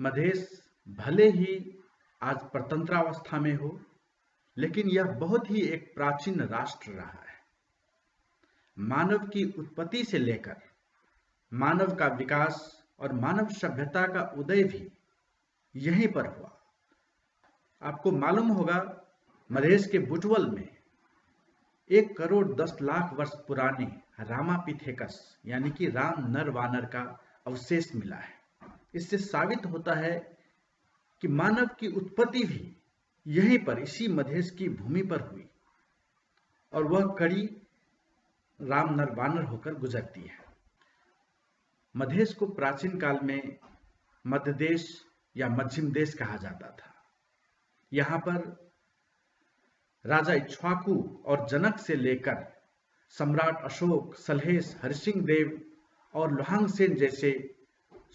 मधेश भले ही आज परतंत्रावस्था में हो, लेकिन यह बहुत ही एक प्राचीन राष्ट्र रहा है। मानव की उत्पत्ति से लेकर मानव का विकास और मानव सभ्यता का उदय भी यहीं पर हुआ। आपको मालूम होगा, मधेश के बुटवल में 1,10,00,000 वर्ष पुराने रामापिथेकस यानी कि राम नर वानर का अवशेष मिला है। इससे साबित होता है कि मानव की उत्पत्ति भी यहीं पर इसी मधेश की भूमि पर हुई और वह कड़ी राम नर वानर होकर गुजरती है। मधेश को प्राचीन काल में मध्य देश या मध्यम देश कहा जाता था। यहाँ पर राजा इक्ष्वाकु और जनक से लेकर सम्राट अशोक, सलहेश, हरिसिंह देव और लोहांगसेन जैसे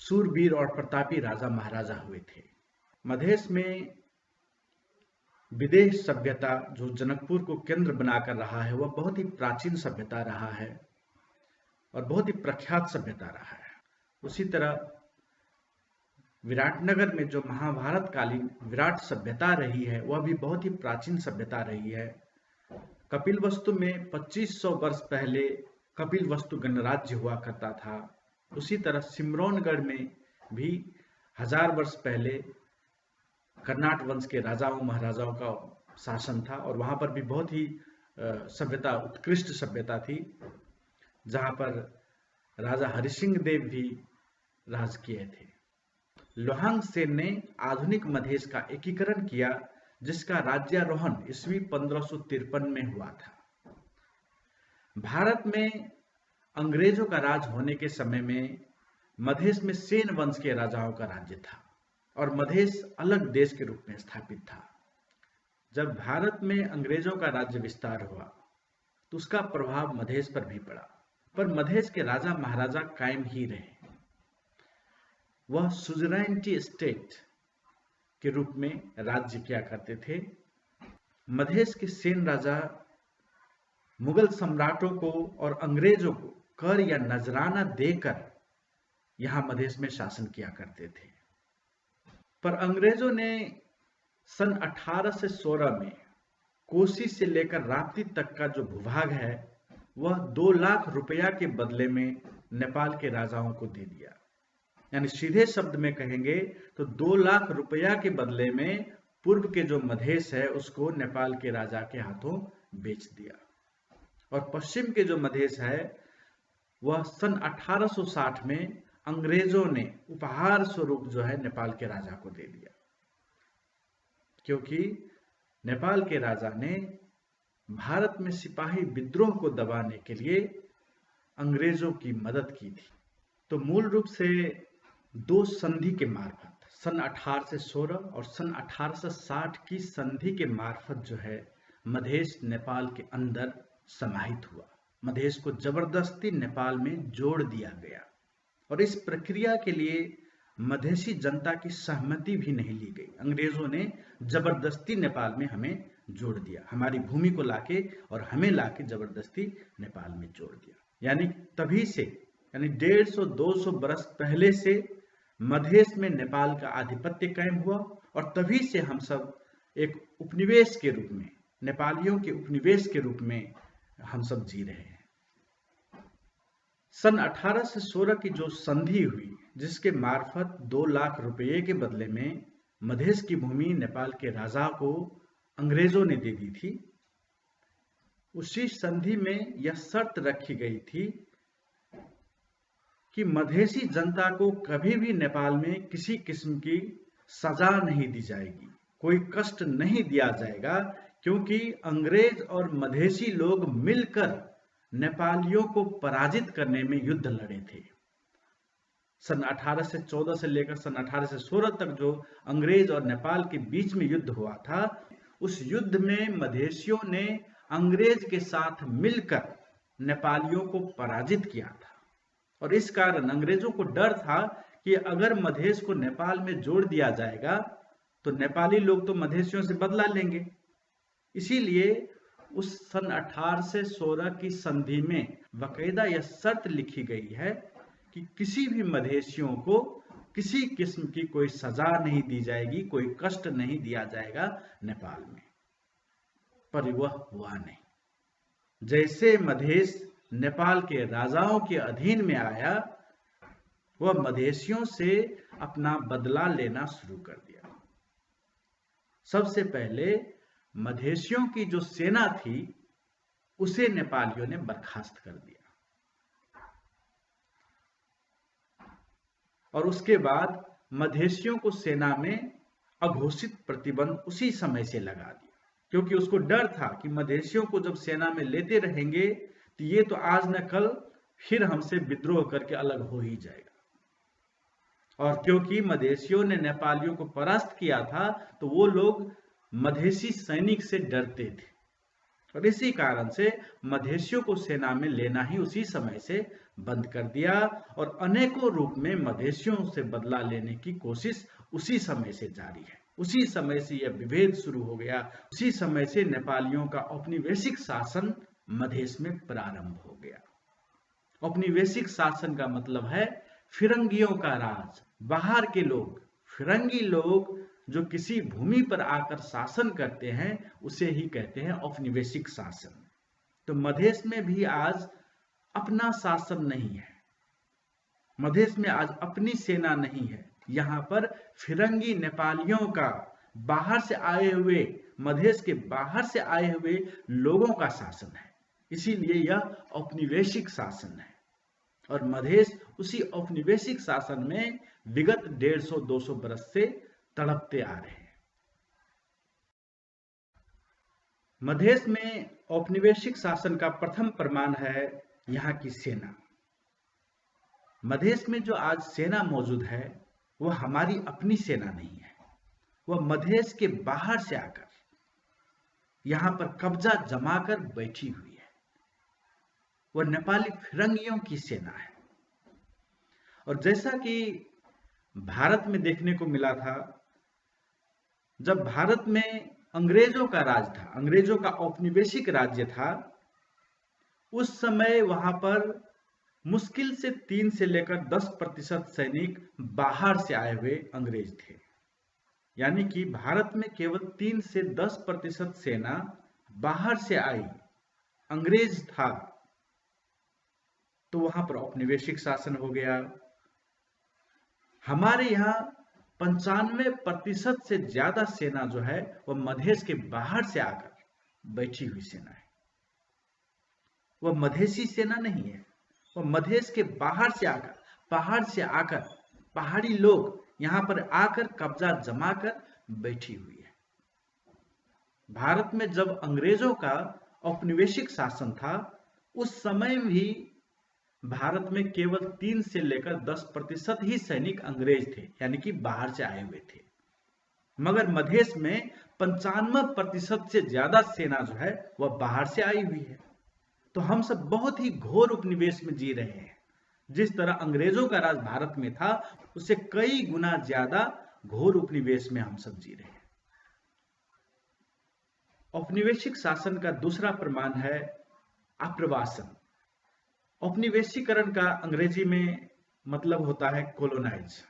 सूरवीर और प्रतापी राजा महाराजा हुए थे। मधेश में विदेह सभ्यता जो जनकपुर को केंद्र बनाकर रहा है, वह बहुत ही प्राचीन सभ्यता रहा है और बहुत ही प्रख्यात सभ्यता रहा है। उसी तरह विराटनगर में जो महाभारत कालीन विराट सभ्यता रही है, वह भी बहुत ही प्राचीन सभ्यता रही है। कपिलवस्तु में 2500 वर्ष पहले कपिलवस्तु गणराज्य हुआ करता था। उसी तरह सिमरौनगढ़ में भी 1000 वर्ष पहले कर्नाट वंश के राजाओं महाराजाओं का शासन था और वहां पर भी बहुत ही सभ्यता, उत्कृष्ट सभ्यता थी, जहां पर राजा हरिसिंह देव भी राज किए थे। लोहांगसेन ने आधुनिक मधेश का एकीकरण किया, जिसका राज्यारोहण ईस्वी 1553 में हुआ था। भारत में अंग्रेजों का राज होने के समय में मधेश में सेन वंश के राजाओं का राज्य था और मधेश अलग देश के रूप में स्थापित था। जब भारत में अंग्रेजों का राज्य विस्तार हुआ तो उसका प्रभाव मधेश पर भी पड़ा, पर मधेश के राजा महाराजा कायम ही रहे। वह सुजरैनिटी स्टेट के रूप में राज्य किया करते थे। मधेश के सेन राजा मुगल सम्राटों को और अंग्रेजों को कर या नजराना देकर यहां मधेश में शासन किया करते थे। पर अंग्रेजों ने सन 1816 में कोसी से लेकर राप्ती तक का जो भूभाग है, वह 2 लाख रुपया के बदले में नेपाल के राजाओं को दे दिया। यानी सीधे शब्द में कहेंगे तो 2 लाख रुपया के बदले में पूर्व के जो मधेश है उसको नेपाल के राजा के हाथों बेच दिया और पश्चिम के जो मधेश है वह सन 1860 में अंग्रेजों ने उपहार स्वरूप जो है नेपाल के राजा को दे दिया, क्योंकि नेपाल के राजा ने भारत में सिपाही विद्रोह को दबाने के लिए अंग्रेजों की मदद की थी। तो मूल रूप से 2 संधि के मार्फत सन 1816 और सन 1860 की संधि के मार्फत जो है मधेश नेपाल के अंदर समाहित हुआ। मधेश को जबरदस्ती नेपाल में जोड़ दिया गया और इस प्रक्रिया के लिए मधेसी जनता की सहमति भी नहीं ली गई। अंग्रेजों ने जबरदस्ती नेपाल में हमें जोड़ दिया, हमारी भूमि को लाके और हमें लाके जबरदस्ती नेपाल में जोड़ दिया। यानी तभी से, यानी 150-200 बरस पहले से मधेश में नेपाल का आधिपत्य कायम हुआ और तभी से हम सब एक उपनिवेश के रूप में, नेपालियों के उपनिवेश के रूप में हम सब जी रहे हैं। सन 1816 की जो संधि हुई, जिसके मार्फत 2 लाख रुपये के बदले में मधेश की भूमि नेपाल के राजा को अंग्रेजों ने दे दी थी, उसी संधि में यह शर्त रखी गई थी कि मधेसी जनता को कभी भी नेपाल में किसी किस्म की सजा नहीं दी जाएगी, कोई कष्ट नहीं दिया जाएगा, क्योंकि अंग्रेज और मधेसी लोग मिलकर नेपालियों को पराजित करने में युद्ध लड़े थे। सन 1814 से लेकर सन 1816 तक जो अंग्रेज और नेपाल के बीच में युद्ध हुआ था, उस युद्ध में मधेसियों ने अंग्रेज के साथ मिलकर नेपालियों को पराजित किया था और इस कारण अंग्रेजों को डर था कि अगर मधेश को नेपाल में जोड़ दिया जाएगा तो नेपाली लोग तो मधेसियों से बदला लेंगे। इसीलिए उस सन 1816 की संधि में बाकायदा यह शर्त लिखी गई है कि किसी भी मधेसियों को किसी किस्म की कोई सजा नहीं दी जाएगी, कोई कष्ट नहीं दिया जाएगा नेपाल में। पर वह हुआ नहीं। जैसे मधेश नेपाल के राजाओं के अधीन में आया, वह मधेशियों से अपना बदला लेना शुरू कर दिया। सबसे पहले मधेशियों की जो सेना थी उसे नेपालियों ने बर्खास्त कर दिया, और उसके बाद मधेशियों को सेना में अघोषित प्रतिबंध उसी समय से लगा दिया, क्योंकि उसको डर था कि मधेशियों को जब सेना में लेते रहेंगे तो ये तो आज न कल फिर हमसे विद्रोह करके अलग हो ही जाएगा। और क्योंकि मधेशियों ने नेपालियों को परास्त किया था तो वो लोग मधेशी सैनिक से डरते थे, और इसी कारण से मधेशियों को सेना में लेना ही उसी समय से बंद कर दिया, और अनेकों रूप में मधेशियों से बदला लेने की कोशिश उसी समय से जारी है। उसी समय से यह विभेद शुरू हो गया, उसी समय से नेपालियों का औपनिवेशिक शासन मधेश में प्रारंभ हो गया। औपनिवेशिक शासन का मतलब है फिरंगियों का राज। बाहर के लोग, फिरंगी लोग जो किसी भूमि पर आकर शासन करते हैं उसे ही कहते हैं औपनिवेशिक शासन। तो मधेश में भी आज अपना शासन नहीं है, मधेश में आज अपनी सेना नहीं है। यहाँ पर फिरंगी नेपालियों का, बाहर से आए हुए, मधेश के बाहर से आए हुए लोगों का शासन है, इसीलिए यह औपनिवेशिक शासन है। और मधेश उसी औपनिवेशिक शासन में विगत 150-200 बरस से तड़पते आ रहे हैं। मधेश में औपनिवेशिक शासन का प्रथम प्रमाण है यहाँ की सेना। मधेश में जो आज सेना मौजूद है वह हमारी अपनी सेना नहीं है, वह मधेश के बाहर से आकर यहाँ पर कब्जा जमाकर बैठी हुई है। वह नेपाली फिरंगियों की सेना है। और जैसा कि भारत में देखने को मिला था, जब भारत में अंग्रेजों का राज था, अंग्रेजों का औपनिवेशिक राज्य था, उस समय वहां पर मुश्किल से 3 से लेकर 10% सैनिक बाहर से आए हुए अंग्रेज थे। यानी कि भारत में केवल 3 से 10% सेना बाहर से आई अंग्रेज था, तो वहां पर औपनिवेशिक शासन हो गया। हमारे यहाँ 95% से ज्यादा सेना जो है वह मधेश के बाहर से आकर बैठी हुई सेना है। वह मधेशी सेना नहीं है, वह मधेश के बाहर से आकर, पहाड़ से आकर, पहाड़ी लोग यहाँ पर आकर कब्जा जमाकर बैठी हुई है। भारत में जब अंग्रेजों का औपनिवेशिक शासन था, उस समय भी भारत में केवल 3 से लेकर 10% ही सैनिक अंग्रेज थे, यानी कि बाहर से आए हुए थे। मगर मधेश में 95% से ज्यादा सेना जो है वह बाहर से आई हुई है। तो हम सब बहुत ही घोर उपनिवेश में जी रहे हैं। जिस तरह अंग्रेजों का राज भारत में था, उससे कई गुना ज्यादा घोर उपनिवेश में हम सब जी रहे हैं। औपनिवेशिक शासन का दूसरा प्रमाण है आप्रवासन। औपनिवेशीकरण का अंग्रेजी में मतलब होता है कोलोनाइज,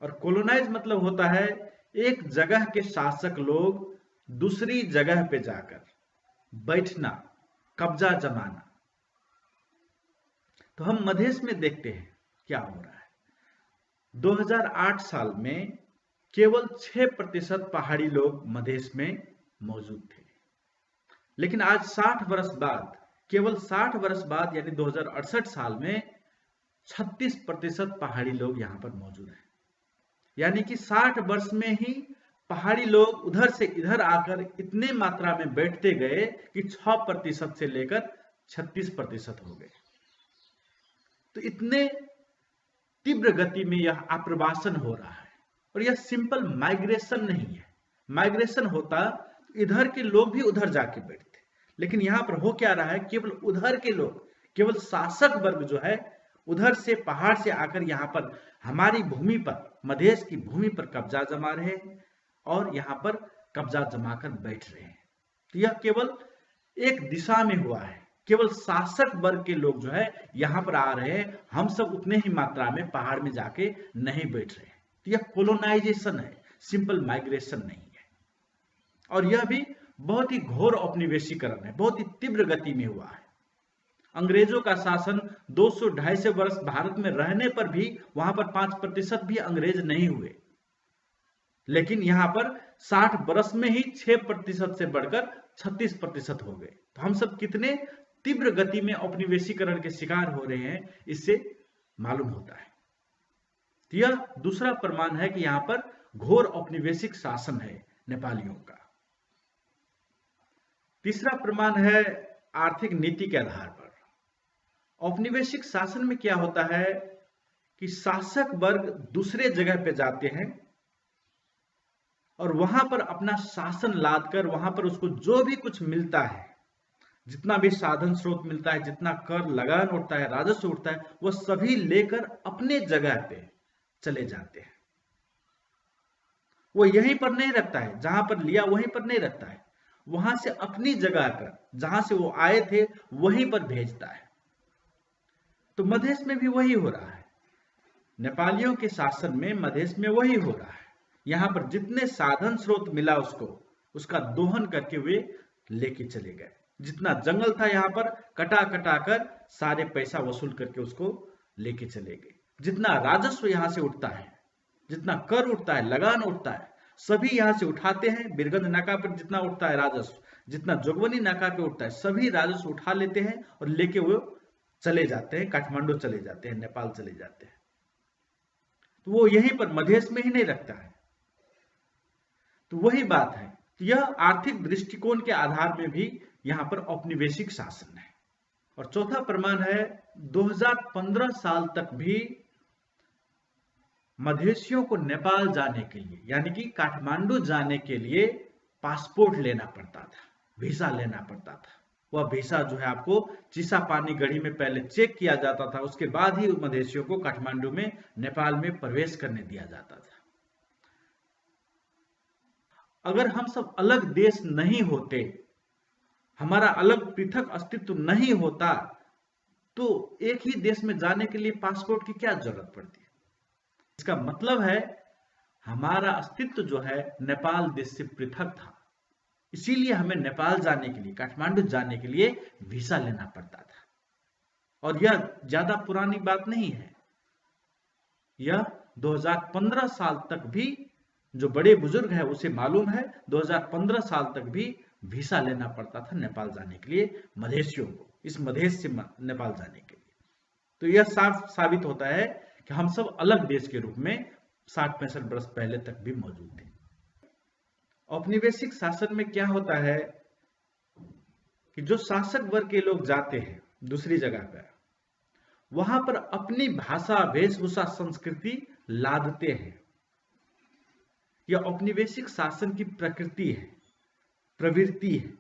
और कोलोनाइज मतलब होता है एक जगह के शासक लोग दूसरी जगह पे जाकर बैठना, कब्जा जमाना। तो हम मधेश में देखते हैं क्या हो रहा है। 2008 साल में केवल 6% पहाड़ी लोग मधेश में मौजूद थे, लेकिन आज 60 वर्ष बाद, केवल 60 वर्ष बाद यानी 2068 साल में 36% पहाड़ी लोग यहां पर मौजूद हैं। यानी कि 60 वर्ष में ही पहाड़ी लोग उधर से इधर आकर इतने मात्रा में बैठते गए कि 6% से लेकर 36% हो गए। तो इतने तीव्र गति में यह आप्रवासन हो रहा है, और यह सिंपल माइग्रेशन नहीं है। माइग्रेशन होता इधर के लोग भी उधर जाके बैठते, लेकिन यहां पर हो क्या रहा है, केवल उधर के लोग, केवल शासक वर्ग जो है उधर से पहाड़ से आकर यहाँ पर हमारी भूमि पर, मधेश की भूमि पर कब्जा जमा रहे हैं और यहाँ पर कब्जा जमाकर बैठ रहे हैं। तो यह केवल एक दिशा में हुआ है, केवल शासक वर्ग के लोग जो है यहां पर आ रहे हैं, हम सब उतने ही मात्रा में पहाड़ में जाके नहीं बैठ रहे हैं। तो यह कोलोनाइजेशन है, सिंपल माइग्रेशन नहीं है। और यह भी बहुत ही घोर औपनिवेशीकरण है, बहुत ही तीव्र गति में हुआ है। अंग्रेजों का शासन 200-250 वर्ष भारत में रहने पर भी वहां पर 5% भी अंग्रेज नहीं हुए, लेकिन यहां पर 60 वर्ष में ही 6% से बढ़कर 36% हो गए। तो हम सब कितने तीव्र गति में औपनिवेशीकरण के शिकार हो रहे हैं, इससे मालूम होता है। तो यह दूसरा प्रमाण है कि यहां पर घोर औपनिवेशिक शासन है नेपालियों का। तीसरा प्रमाण है आर्थिक नीति के आधार पर। औपनिवेशिक शासन में क्या होता है कि शासक वर्ग दूसरे जगह पे जाते हैं और वहां पर अपना शासन लाद कर वहां पर उसको जो भी कुछ मिलता है, जितना भी साधन स्रोत मिलता है, जितना कर लगान उठता है, राजस्व उठता है, वह सभी लेकर अपने जगह पे चले जाते हैं। वो यहीं पर नहीं रखता है, जहां पर लिया वहीं पर नहीं रखता है, वहां से अपनी जगह पर जहां से वो आए थे वहीं पर भेजता है। तो मधेश में भी वही हो रहा है, नेपालियों के शासन में मधेश में वही हो रहा है। यहां पर जितने साधन स्रोत मिला उसको, उसका दोहन करके वे लेके चले गए। जितना जंगल था यहां पर कटा कटा कर सारे पैसा वसूल करके उसको लेके चले गए। जितना राजस्व यहां से उठता है, जितना कर उठता है, लगान उठता है, सभी यहां से उठाते हैं। बीरगंज नाका पर जितना उठता है राजस्व, जितना जोगबनी नाका पे उठता है, सभी राजस्व उठा लेते हैं और लेके वो चले जाते हैं, काठमांडू चले जाते हैं, नेपाल चले जाते हैं। तो वो यहीं पर मधेश में ही नहीं रखता है। तो वही बात है, यह आर्थिक दृष्टिकोण के आधार में भी यहां पर औपनिवेशिक शासन है। और चौथा प्रमाण है 2015 साल तक भी मधेशियों को नेपाल जाने के लिए, यानी कि काठमांडू जाने के लिए पासपोर्ट लेना पड़ता था, वीजा लेना पड़ता था। वह वीजा जो है आपको चिसापानी गढ़ी में पहले चेक किया जाता था, उसके बाद ही मधेशियों को काठमांडू में नेपाल में प्रवेश करने दिया जाता था। अगर हम सब अलग देश नहीं होते, हमारा अलग पृथक अस्तित्व नहीं होता, तो एक ही देश में जाने के लिए पासपोर्ट की क्या जरूरत पड़ती है। इसका मतलब है हमारा अस्तित्व जो है नेपाल देश से पृथक था, इसीलिए हमें नेपाल जाने के लिए, काठमांडू जाने के लिए वीजा लेना पड़ता था। और यह ज्यादा पुरानी बात नहीं है, यह 2015 साल तक भी, जो बड़े बुजुर्ग है उसे मालूम है, 2015 साल तक भी वीजा लेना पड़ता था नेपाल जाने के लिए मधेशियों को, इस मधेश से नेपाल जाने के लिए। तो यह साफ साबित होता है कि हम सब अलग देश के रूप में 60-65 वर्ष पहले तक भी मौजूद थे। औपनिवेशिक शासन में क्या होता है कि जो शासक वर्ग के लोग जाते हैं दूसरी जगह पर, वहां पर अपनी भाषा, वेशभूषा, संस्कृति लादते हैं। यह औपनिवेशिक शासन की प्रकृति है, प्रवृत्ति है।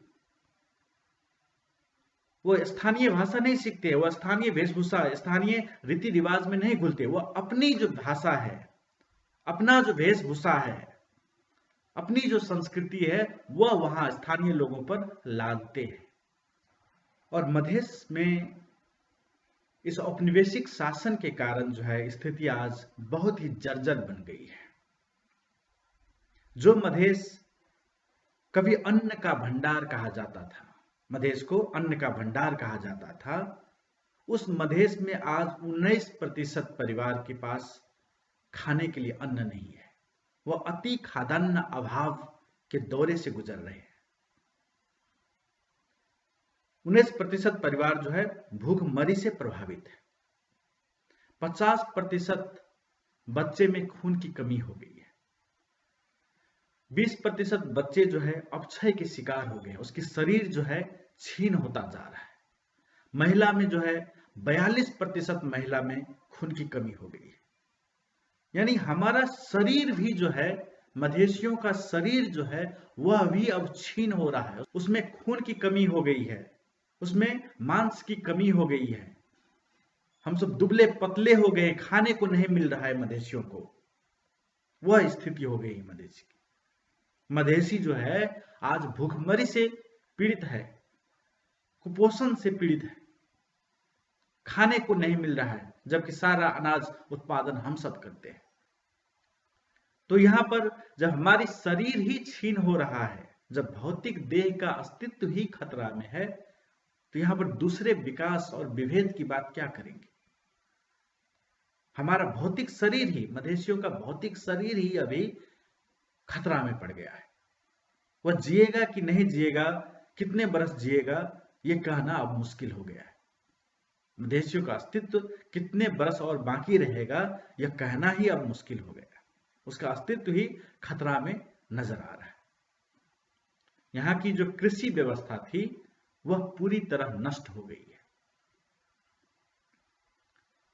वो स्थानीय भाषा नहीं सीखते, वो स्थानीय वेशभूषा, स्थानीय रीति रिवाज में नहीं घुलते। वो अपनी जो भाषा है, अपना जो वेशभूषा है, अपनी जो संस्कृति है, वह वहां स्थानीय लोगों पर लादते हैं। और मधेश में इस औपनिवेशिक शासन के कारण जो है स्थिति आज बहुत ही जर्जर बन गई है। जो मधेश कभी अन्न का भंडार कहा जाता था, मधेश को अन्न का भंडार कहा जाता था, उस मधेश में आज 19% परिवार के पास खाने के लिए अन्न नहीं है। वह अति खाद्यान्न अभाव के दौरे से गुजर रहे हैं। 19% परिवार जो है भूखमरी से प्रभावित है। 50% बच्चे में खून की कमी हो गई है। 20% बच्चे जो है अपक्षय के शिकार हो गए हैं, उसकी शरीर जो है छीन होता जा रहा है। महिला में जो है 42% महिला में खून की कमी हो गई है। यानी हमारा शरीर भी जो है, मधेशियों का शरीर जो है वह भी अब छीन हो रहा है। उसमें खून की कमी हो गई है, उसमें मांस की कमी हो गई है। हम सब दुबले पतले हो गए, खाने को नहीं मिल रहा है मधेशियों को। वह स्थिति हो गई मधेशी की। मधेशी जो है आज भूखमरी से पीड़ित है। कुपोषण से पीड़ित है, खाने को नहीं मिल रहा है, जबकि सारा अनाज उत्पादन हम सब करते हैं। तो यहां पर जब हमारी शरीर ही छीन हो रहा है, जब भौतिक देह का अस्तित्व ही खतरा में है, तो यहां पर दूसरे विकास और विभेद की बात क्या करेंगे। हमारा भौतिक शरीर ही, मधेशियों का भौतिक शरीर ही अभी खतरा में पड़ गया है। वह जिएगा कि नहीं जिएगा, कितने बरस जिएगा, यह कहना अब मुश्किल हो गया है। मधेशियों का अस्तित्व कितने बरस और बाकी रहेगा, यह कहना ही अब मुश्किल हो गया। उसका अस्तित्व ही खतरा में नजर आ रहा है। यहां की जो कृषि व्यवस्था थी वह पूरी तरह नष्ट हो गई है।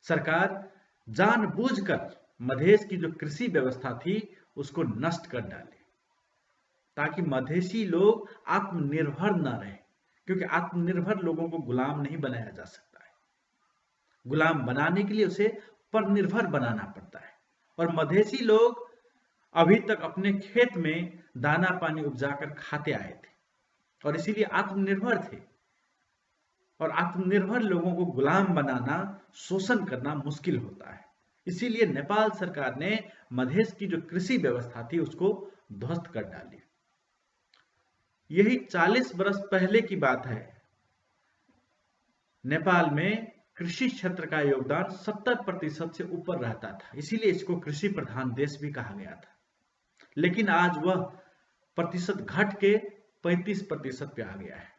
सरकार जानबूझकर मधेश की जो कृषि व्यवस्था थी उसको नष्ट कर डाले, ताकि मधेसी लोग आत्मनिर्भर न रहे, क्योंकि आत्मनिर्भर लोगों को गुलाम नहीं बनाया जा सकता है। गुलाम बनाने के लिए उसे परनिर्भर बनाना पड़ता है। और मधेसी लोग अभी तक अपने खेत में दाना पानी उपजाकर खाते आए थे और इसीलिए आत्मनिर्भर थे। और आत्मनिर्भर लोगों को गुलाम बनाना, शोषण करना मुश्किल होता है। इसीलिए नेपाल सरकार ने मधेश की जो कृषि व्यवस्था थी उसको ध्वस्त कर डाली। यही 40 वर्ष पहले की बात है। नेपाल में कृषि क्षेत्र का योगदान 70% से ऊपर रहता था, इसीलिए इसको कृषि प्रधान देश भी कहा गया था। लेकिन आज वह प्रतिशत घट के 35% पे आ गया है।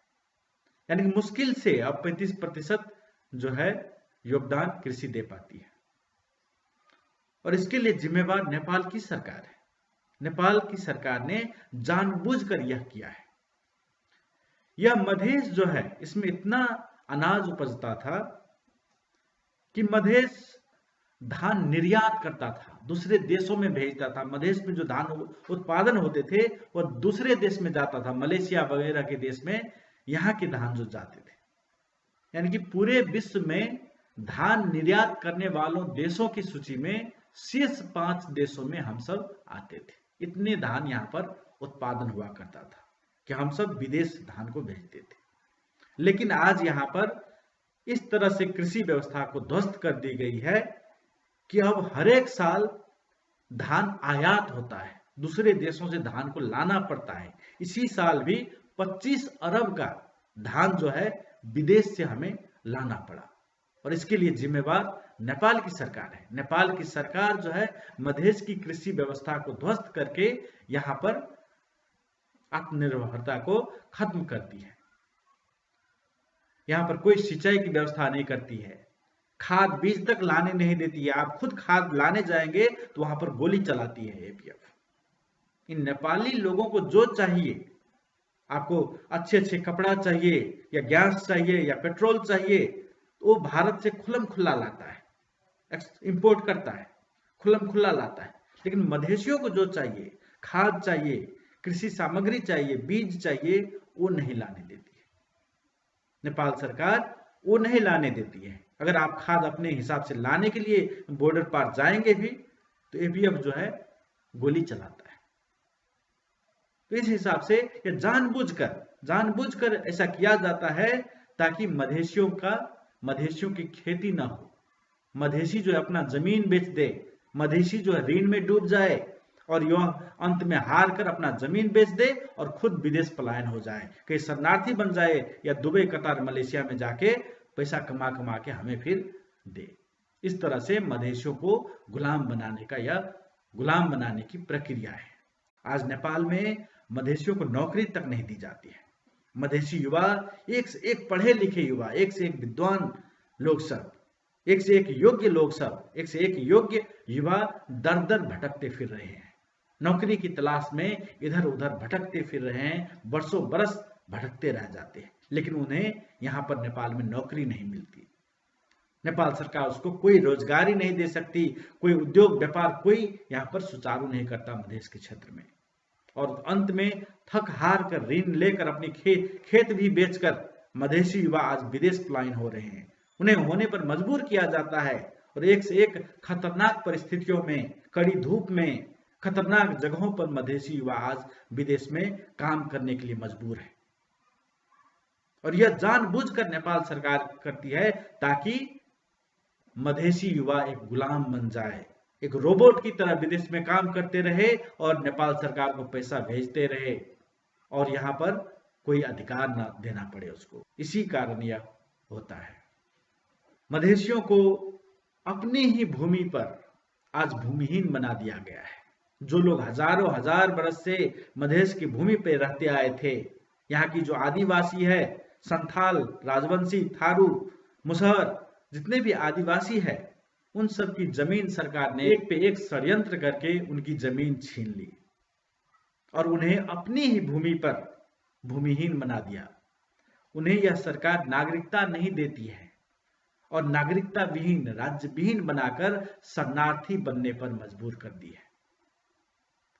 यानी कि मुश्किल से अब 35% जो है योगदान कृषि दे पाती है। और इसके लिए जिम्मेवार नेपाल की सरकार है। नेपाल की सरकार ने जानबूझकर यह किया है। यह मधेश जो है, इसमें इतना अनाज उपजता था कि मधेश धान निर्यात करता था, दूसरे देशों में भेजता था। मधेश में जो धान उत्पादन होते थे वह दूसरे देश में जाता था, मलेशिया वगैरह के देश में यहाँ के धान जो जाते थे। यानी कि पूरे विश्व में धान निर्यात करने वालों देशों की सूची में शीर्ष 5 देशों में हम सब आते थे। इतने धान यहाँ पर उत्पादन हुआ करता था कि हम सब विदेश धान को भेजते थे। लेकिन आज यहाँ पर इस तरह से कृषि व्यवस्था को ध्वस्त कर दी गई है कि अब हर एक साल धान आयात होता है, दूसरे देशों से धान को लाना पड़ता है। इसी साल भी 25 अरब का धान जो है विदेश से हमें लाना पड़ा। और इसके लिए जिम्मेवार नेपाल की सरकार है। नेपाल की सरकार जो है मधेश की कृषि व्यवस्था को ध्वस्त करके यहाँ पर आत्मनिर्भरता को खत्म करती है। यहाँ पर कोई सिंचाई की व्यवस्था नहीं करती है, खाद बीज तक लाने नहीं देती है। आप खुद खाद लाने जाएंगे तो वहां पर गोली चलाती है एपीएफ। इन नेपाली लोगों को जो चाहिए, आपको अच्छे अच्छे कपड़ा चाहिए या गैस चाहिए या पेट्रोल चाहिए, तो वो भारत से खुल्लम खुल्ला लाता है, इंपोर्ट करता है, खुल्लम खुल्ला लाता है। लेकिन मधेशियों को जो चाहिए, खाद चाहिए, कृषि सामग्री चाहिए, बीज चाहिए, वो नहीं लाने देती है नेपाल सरकार, वो नहीं लाने देती है। अगर आप खाद अपने हिसाब से लाने के लिए बॉर्डर पार जाएंगे भी तो एपीएफ जो है गोली चलाता है। तो इस हिसाब से ये जानबूझकर ऐसा किया जाता है ताकि मधेशियों की खेती ना हो। मधेसी जो है अपना जमीन बेच दे, मधेसी जो है ऋण में डूब जाए और यह अंत में हार कर अपना जमीन बेच दे और खुद विदेश पलायन हो जाए, कहीं शरणार्थी बन जाए या दुबई, कतार, मलेशिया में जाके पैसा कमा कमा के हमें फिर दे। इस तरह से मधेशियों को गुलाम बनाने की प्रक्रिया है। आज नेपाल में मधेशियों को नौकरी तक नहीं दी जाती है। मधेसी युवा, एक से एक पढ़े लिखे युवा, एक से एक विद्वान लोग सब, एक से एक योग्य लोग सब, एक से एक योग्य युवा दर दर भटकते फिर रहे हैं, नौकरी की तलाश में इधर उधर भटकते फिर रहे हैं, बरसों बरस भटकते रह जाते हैं, लेकिन उन्हें यहाँ पर नेपाल में नौकरी नहीं मिलती। नेपाल सरकार उसको कोई रोजगारी नहीं दे सकती, कोई उद्योग व्यापार कोई यहाँ पर सुचारू नहीं करता मधेश के क्षेत्र में। और अंत में थक हार कर ऋण लेकर अपनी खेत भी बेचकर मधेसी युवा आज विदेश पलायन हो रहे हैं। उन्हें होने पर मजबूर किया जाता है और एक से एक खतरनाक परिस्थितियों में, कड़ी धूप में, खतरनाक जगहों पर मधेसी युवा आज विदेश में काम करने के लिए मजबूर है। और यह जानबूझकर नेपाल सरकार करती है ताकि मधेसी युवा एक गुलाम बन जाए, एक रोबोट की तरह विदेश में काम करते रहे और नेपाल सरकार को पैसा भेजते रहे और यहाँ पर कोई अधिकार न देना पड़े उसको। इसी कारण यह होता है। मधेसियों को अपनी ही भूमि पर आज भूमिहीन बना दिया गया है। जो लोग हजारों हजार बरस से मधेश की भूमि पर रहते आए थे, यहाँ की जो आदिवासी है, संथाल, राजवंशी, थारू, मुसहर, जितने भी आदिवासी है, उन सब की जमीन सरकार ने एक पे एक षड्यंत्र करके उनकी जमीन छीन ली और उन्हें अपनी ही भूमि पर भूमिहीन बना दिया। उन्हें यह सरकार नागरिकता नहीं देती है और नागरिकता विहीन, राज्य विहीन बनाकर शरणार्थी बनने पर मजबूर कर दी है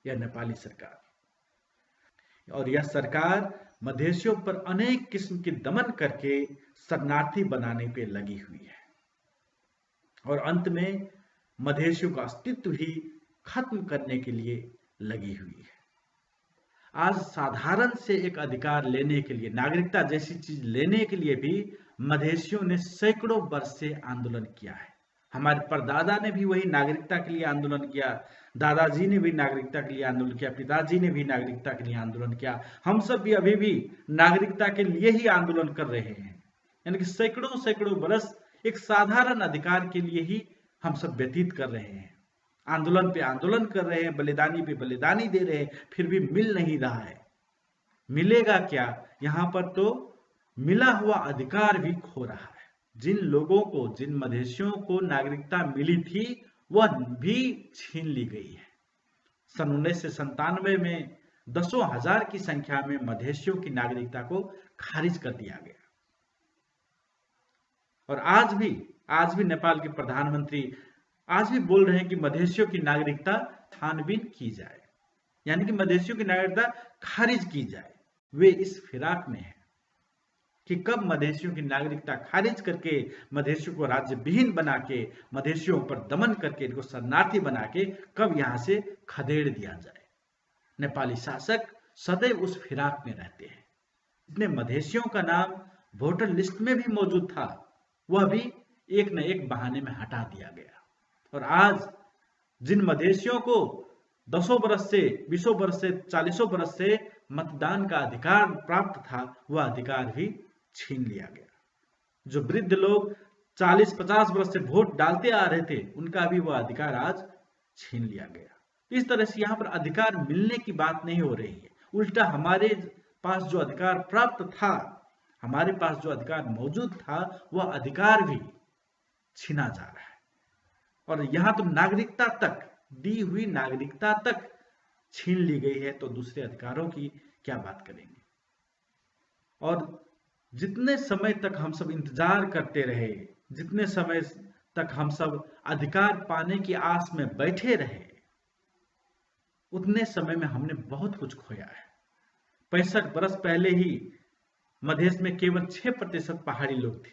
यह नेपाली सरकार। और यह सरकार मधेसियों पर अनेक किस्म के दमन करके शरणार्थी बनाने पे लगी हुई है और अंत में मधेसियों का अस्तित्व ही खत्म करने के लिए लगी हुई है। आज साधारण से एक अधिकार लेने के लिए, नागरिकता जैसी चीज लेने के लिए भी मधेसियों ने सैकड़ों वर्ष से आंदोलन किया है। हमारे परदादा ने भी वही नागरिकता के लिए आंदोलन किया, दादाजी ने भी नागरिकता के लिए आंदोलन किया, पिताजी ने भी नागरिकता के लिए आंदोलन किया। हम सब भी अभी भी नागरिकता के लिए ही आंदोलन कर रहे हैं। यानी कि सैकड़ों सैकड़ों वर्ष एक साधारण अधिकार के लिए ही हम सब व्यतीत कर रहे हैं, आंदोलन पे आंदोलन कर रहे हैं, बलिदानी पे बलिदानी दे रहे हैं, फिर भी मिल नहीं रहा है। मिलेगा क्या? यहाँ पर तो मिला हुआ अधिकार भी खो रहा है। जिन लोगों को, जिन मधेसियों को नागरिकता मिली थी वह भी छीन ली गई है। सन 1997 में दसों हजार की संख्या में मधेसियों की नागरिकता को खारिज कर दिया गया और आज भी नेपाल के प्रधानमंत्री आज भी बोल रहे हैं कि मधेसियों की नागरिकता छानबीन की जाए, यानी कि मधेसियों की नागरिकता खारिज की जाए। वे इस फिराक में है कि कब मधेसियों की नागरिकता खारिज करके मधेसियों को राज्य विहीन बना के, मधेसियों पर दमन करके, इनको शरणार्थी बना के कब यहां से खदेड़ दिया जाए। नेपाली शासक सदैव उस फिराक में रहते हैं। जितने मधेसियों का नाम वोटर लिस्ट में भी मौजूद था वह भी एक न एक बहाने में हटा दिया गया और आज जिन मधेसियों को 10 बरस से, 20 बरस से, 40 बरस से मतदान का अधिकार प्राप्त था वह अधिकार भी छीन लिया गया। जो वृद्ध लोग 40-50 वर्ष से वोट डालते आ रहे थे उनका भी वह अधिकार आज छीन लिया गया। इस तरह से यहाँ पर अधिकार मिलने की बात नहीं हो रही है, उल्टा हमारे पास जो अधिकार प्राप्त था, हमारे पास जो अधिकार मौजूद था वह अधिकार भी छीना जा रहा है। और यहाँ तो नागरिकता तक, दी हुई नागरिकता तक छीन ली गई है, तो दूसरे अधिकारों की क्या बात करेंगे। और जितने समय तक हम सब इंतजार करते रहे, जितने समय तक हम सब अधिकार पाने की आस में बैठे रहे, उतने समय में हमने बहुत कुछ खोया है। 65 बरस पहले ही मधेश में केवल 6% पहाड़ी लोग थे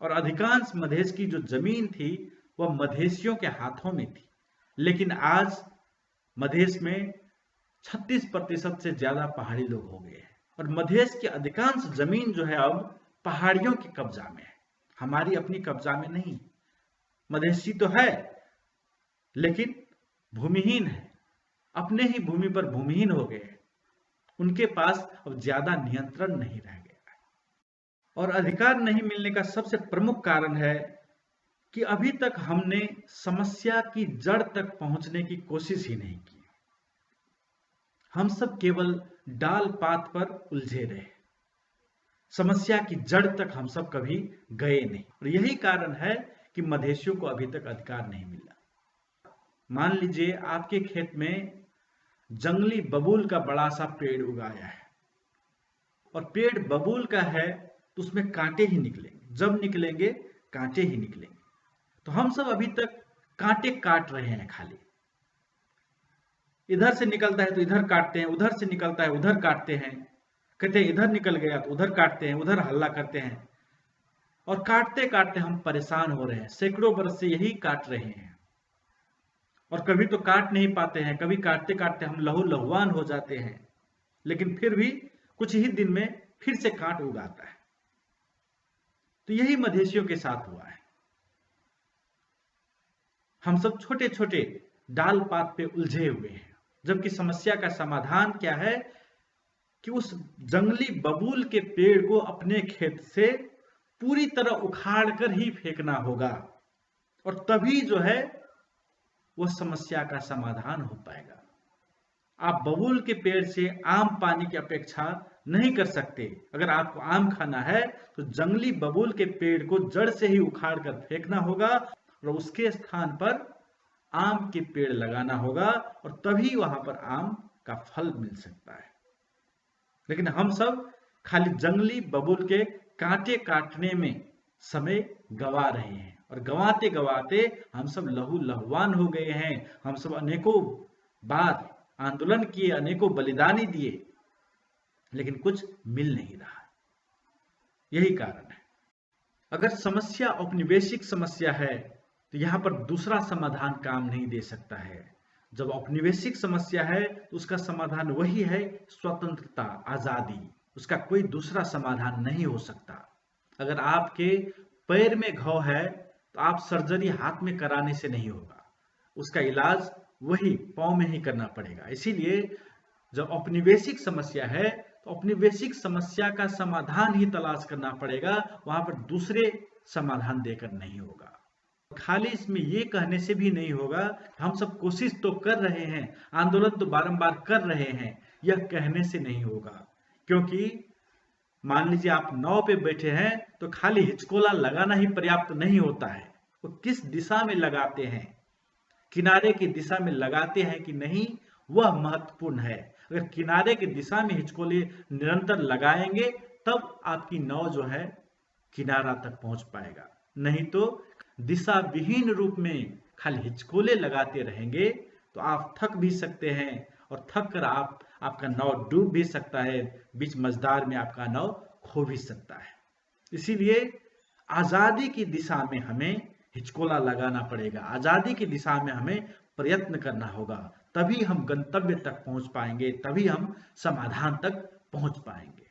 और अधिकांश मधेश की जो जमीन थी वह मधेसियों के हाथों में थी। लेकिन आज मधेश में 36% से ज्यादा पहाड़ी लोग हो गए हैं और मधेश की अधिकांश जमीन जो है अब पहाड़ियों के कब्जा में है, हमारी अपनी कब्जा में नहीं। मधेसी तो है लेकिन भूमिहीन है, अपने ही भूमि पर भूमिहीन हो गए, उनके पास अब ज्यादा नियंत्रण नहीं रह गया है। और अधिकार नहीं मिलने का सबसे प्रमुख कारण है कि अभी तक हमने समस्या की जड़ तक पहुंचने की कोशिश ही नहीं की। हम सब केवल डाल पात पर उलझे रहे, समस्या की जड़ तक हम सब कभी गए नहीं और यही कारण है कि मधेसियों को अभी तक अधिकार नहीं मिला। मान लीजिए आपके खेत में जंगली बबूल का बड़ा सा पेड़ उगाया है और पेड़ बबूल का है तो उसमें कांटे ही निकलेंगे, जब निकलेंगे कांटे ही निकलेंगे। तो हम सब अभी तक कांटे काट रहे हैं, खाली इधर से निकलता है तो इधर काटते हैं, उधर से निकलता है उधर काटते हैं, कहते हैं इधर निकल गया तो उधर काटते हैं, उधर हल्ला करते हैं और काटते काटते हम परेशान हो रहे हैं। सैकड़ों वर्ष से यही काट रहे हैं और कभी तो काट नहीं पाते हैं, कभी काटते काटते हम लहू लहुआन हो जाते हैं, लेकिन फिर भी कुछ ही दिन में फिर से कांट उगाता है। तो यही मधेशियों के साथ हुआ है। हम सब छोटे छोटे डाल पात पे उलझे हुए हैं, जबकि समस्या का समाधान क्या है कि उस जंगली बबूल के पेड़ को अपने खेत से पूरी तरह उखाड़ कर ही फेंकना होगा, और तभी जो है वह समस्या का समाधान हो पाएगा। आप बबूल के पेड़ से आम पाने की अपेक्षा नहीं कर सकते। अगर आपको आम खाना है तो जंगली बबूल के पेड़ को जड़ से ही उखाड़ कर फेंकना होगा और उसके स्थान पर आम के पेड़ लगाना होगा, और तभी वहां पर आम का फल मिल सकता है। लेकिन हम सब खाली जंगली बबूल के कांटे काटने में समय गवा रहे हैं, और गवाते गवाते हम सब लहू लहवान हो गए हैं। हम सब अनेकों बार आंदोलन किए, अनेकों बलिदानी दिए, लेकिन कुछ मिल नहीं रहा। यही कारण है। अगर समस्या औपनिवेशिक समस्या है तो यहां पर दूसरा समाधान काम नहीं दे सकता है। जब औपनिवेशिक समस्या है तो उसका समाधान वही है स्वतंत्रता, आजादी। उसका कोई दूसरा समाधान नहीं हो सकता। अगर आपके पैर में घाव है तो आप सर्जरी हाथ में कराने से नहीं होगा, उसका इलाज वही पांव में ही करना पड़ेगा। इसीलिए जब औपनिवेशिक समस्या है तो औपनिवेशिक समस्या का समाधान ही तलाश करना पड़ेगा, वहां पर दूसरे समाधान देकर नहीं होगा। खाली इसमें ये कहने से भी नहीं होगा, हम सब कोशिश तो कर रहे हैं, आंदोलन तो बारंबार कर रहे हैं, यह कहने से नहीं होगा। क्योंकि मान लीजिए आप नाव पे बैठे हैं तो खाली हिचकोला लगाना ही पर्याप्त नहीं होता है। वो किस दिशा में लगाते हैं, किनारे की दिशा में लगाते हैं कि नहीं, वह महत्वपूर्ण है। अगर किनारे की दिशा में हिचकोले निरंतर लगाएंगे तब आपकी नाव जो है किनारा तक पहुंच पाएगा। नहीं तो दिशा विहीन रूप में खाली हिचकोले लगाते रहेंगे तो आप थक भी सकते हैं, और थक कर आपका नाव डूब भी सकता है, बीच मझधार में आपका नाव खो भी सकता है। इसीलिए आजादी की दिशा में हमें हिचकोला लगाना पड़ेगा, आजादी की दिशा में हमें प्रयत्न करना होगा, तभी हम गंतव्य तक पहुंच पाएंगे, तभी हम समाधान तक पहुंच पाएंगे।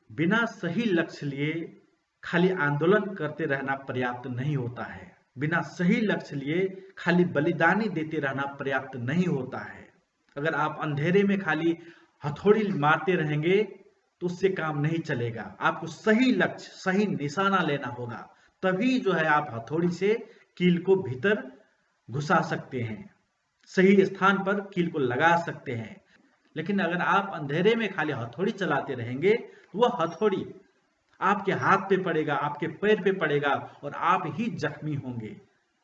बिना सही लक्ष्य लिए खाली आंदोलन करते रहना पर्याप्त नहीं होता है। बिना सही लक्ष्य लिए खाली बलिदानी देते रहना पर्याप्त नहीं होता है। अगर आप अंधेरे में खाली हथौड़ी मारते रहेंगे तो उससे काम नहीं चलेगा। आपको सही लक्ष्य, सही निशाना लेना होगा, तभी जो है आप हथौड़ी से कील को भीतर घुसा सकते हैं, सही स्थान पर कील को लगा सकते हैं। लेकिन अगर आप अंधेरे में खाली हथौड़ी चलाते रहेंगे तो वह हथौड़ी आपके हाथ पे पड़ेगा, आपके पैर पे पड़ेगा, और आप ही जख्मी होंगे।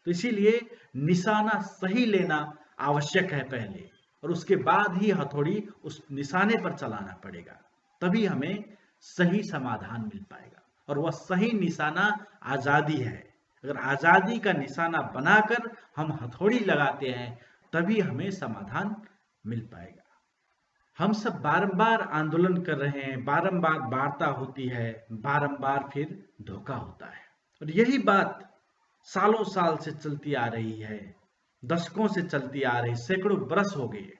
तो इसीलिए निशाना सही लेना आवश्यक है पहले, और उसके बाद ही हथौड़ी उस निशाने पर चलाना पड़ेगा, तभी हमें सही समाधान मिल पाएगा। और वह सही निशाना आजादी है। अगर आजादी का निशाना बनाकर हम हथौड़ी लगाते हैं तभी हमें समाधान मिल पाएगा। हम सब बारंबार आंदोलन कर रहे हैं, बारंबार वार्ता होती है, बारंबार फिर धोखा होता है, और यही बात सालों साल से चलती आ रही है, दशकों से चलती आ रही, सैकड़ों बरस हो गए।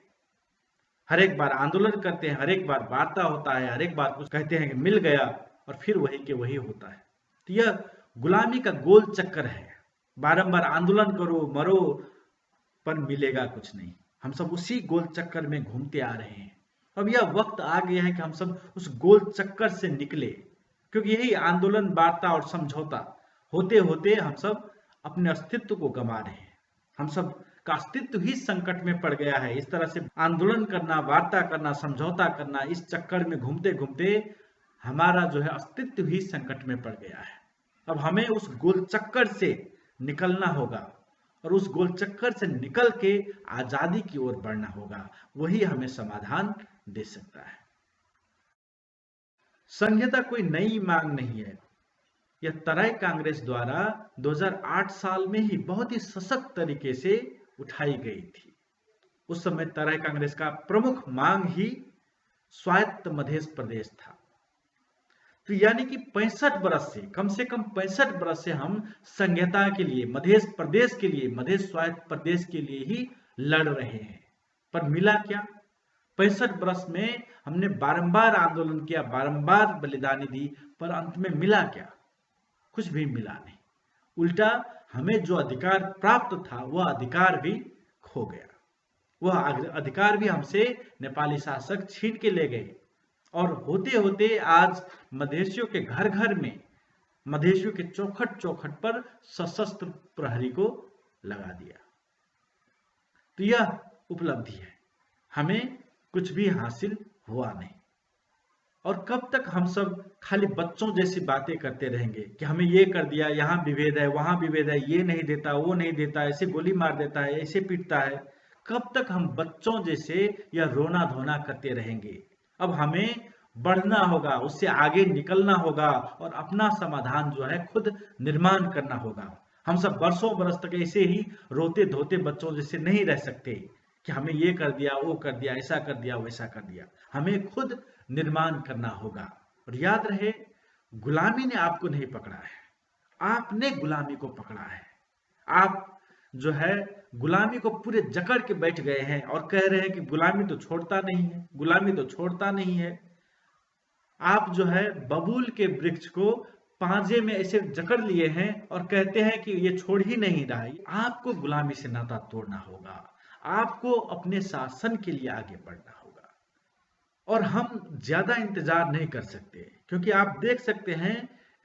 हर एक बार आंदोलन करते हैं, हर एक बार वार्ता होता है, हर एक बार कुछ कहते हैं कि मिल गया, और फिर वही के वही होता है। तो यह गुलामी का गोल चक्कर है। बारंबार आंदोलन करो, मरो, पर मिलेगा कुछ नहीं। हम सब उसी गोल चक्कर में घूमते आ रहे हैं। अब यह वक्त आ गया है कि हम सब उस गोल चक्कर से निकले, क्योंकि यही आंदोलन, वार्ता और समझौता होते होते हम सब अपने अस्तित्व को गंवा रहे हैं। हम सब का अस्तित्व ही संकट में पड़ गया है। इस तरह से आंदोलन करना, वार्ता करना, समझौता करना, इस चक्कर में घूमते घूमते हमारा जो है अस्तित्व ही संकट में पड़ गया है। अब हमें उस गोल चक्कर से निकलना होगा, और उस गोल चक्कर से निकल के आजादी की ओर बढ़ना होगा। वही हमें समाधान दे सकता है। संघीयता कोई नई मांग नहीं है। यह तराई कांग्रेस द्वारा 2008 साल में ही बहुत ही सशक्त तरीके से उठाई गई थी। उस समय तराई कांग्रेस का प्रमुख मांग ही स्वायत्त मध्य प्रदेश था। तो यानी कि 65 बरस से, कम से कम 65 बरस से हम संघीयता के लिए, मध्य प्रदेश के लिए, मध्य स्वायत्त प्रदेश के लिए ही लड़ रहे हैं। पर मिला क्या? 65 वर्ष में हमने बारंबार आंदोलन किया, बारंबार बलिदानी दी, पर अंत में मिला क्या? कुछ भी मिला नहीं। उल्टा हमें जो अधिकार प्राप्त था वह अधिकार भी खो गया। वह अधिकार भी हमसे नेपाली शासक छीन के ले गए। और होते होते आज मधेशियों के घर घर में, मधेशियों के चौखट चौखट पर सशस्त्र प्रहरी को लगा दिया। तो यह उपलब्धि है, हमें कुछ भी हासिल हुआ नहीं। और कब तक हम सब खाली बच्चों जैसी बातें करते रहेंगे कि हमें ये कर दिया, यहाँ विभेद है, वहां विभेद है, ये नहीं देता, वो नहीं देता, ऐसे गोली मार देता है, ऐसे पीटता है। कब तक हम बच्चों जैसे यह रोना धोना करते रहेंगे? अब हमें बढ़ना होगा, उससे आगे निकलना होगा और अपना समाधान जो है खुद निर्माण करना होगा। हम सब बरसों बरस तक ऐसे ही रोते धोते बच्चों जैसे नहीं रह सकते कि हमें ये कर दिया, वो कर दिया, ऐसा कर दिया, वैसा कर दिया। हमें खुद निर्माण करना होगा। और याद रहे, गुलामी ने आपको नहीं पकड़ा है, आपने गुलामी को पकड़ा है। आप जो है गुलामी को पूरे जकड़ के बैठ गए हैं और कह रहे हैं कि गुलामी तो छोड़ता नहीं है, गुलामी तो छोड़ता नहीं है। आप जो है बबूल के वृक्ष को पांजे में ऐसे जकड़ लिए हैं और कहते हैं कि ये छोड़ ही नहीं रहा है। आपको गुलामी से नाता तोड़ना होगा, आपको अपने शासन के लिए आगे बढ़ना होगा। और हम ज्यादा इंतजार नहीं कर सकते, क्योंकि आप देख सकते हैं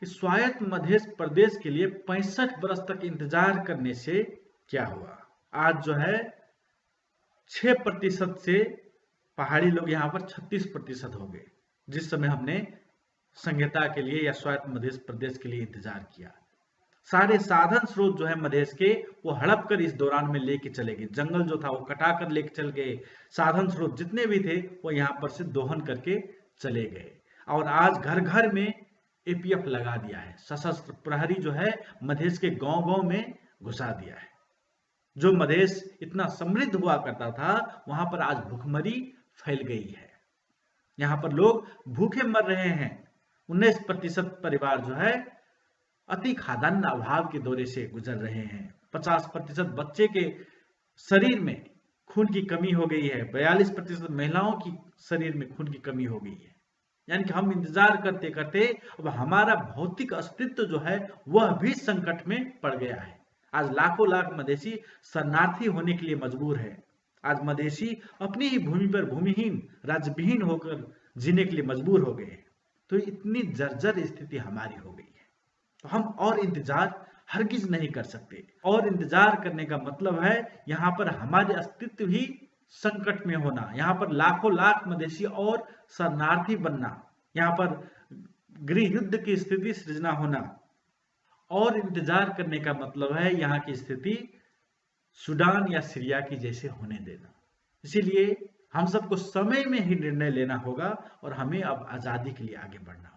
कि स्वायत्त मध्य प्रदेश के लिए 65 वर्ष तक इंतजार करने से क्या हुआ। आज जो है 6% से पहाड़ी लोग यहाँ पर 36% हो गए, जिस समय हमने संहिता के लिए या स्वायत्त मध्य प्रदेश के लिए इंतजार किया। सारे साधन स्रोत जो है मधेश के, वो हड़प कर इस दौरान में लेके चले गए। जंगल जो था वो कटा कर लेके चल गए, साधन स्रोत जितने भी थे वो यहाँ पर से दोहन करके चले गए। और आज घर घर में एपीएफ लगा दिया है, सशस्त्र प्रहरी जो है मधेश के गांव गांव में घुसा दिया है। जो मधेश इतना समृद्ध हुआ करता था वहां पर आज भूखमरी फैल गई है। यहाँ पर लोग भूखे मर रहे हैं। 19% परिवार जो है अति खाद्यान्न अभाव के दौरे से गुजर रहे हैं। 50% बच्चे के शरीर में खून की कमी हो गई है। 42% महिलाओं की शरीर में खून की कमी हो गई है। यानी कि हम इंतजार करते करते अब हमारा भौतिक अस्तित्व जो है वह भी संकट में पड़ गया है। आज लाखों लाख मधेसी शरणार्थी होने के लिए मजबूर है। आज मधेसी अपनी ही भूमि पर भूमिहीन, राज्यविहीन होकर जीने के लिए मजबूर हो गए। तो इतनी जर्जर स्थिति हमारी हो गई है, तो हम और इंतजार हरगिज नहीं कर सकते। और इंतजार करने का मतलब है यहाँ पर हमारे अस्तित्व ही संकट में होना, यहाँ पर लाखों लाख मधेसी और शरणार्थी बनना, यहाँ पर गृह युद्ध की स्थिति सृजना होना। और इंतजार करने का मतलब है यहाँ की स्थिति सूडान या सीरिया की जैसे होने देना। इसीलिए हम सबको समय में ही निर्णय लेना होगा और हमें अब आजादी के लिए आगे बढ़ना होगा।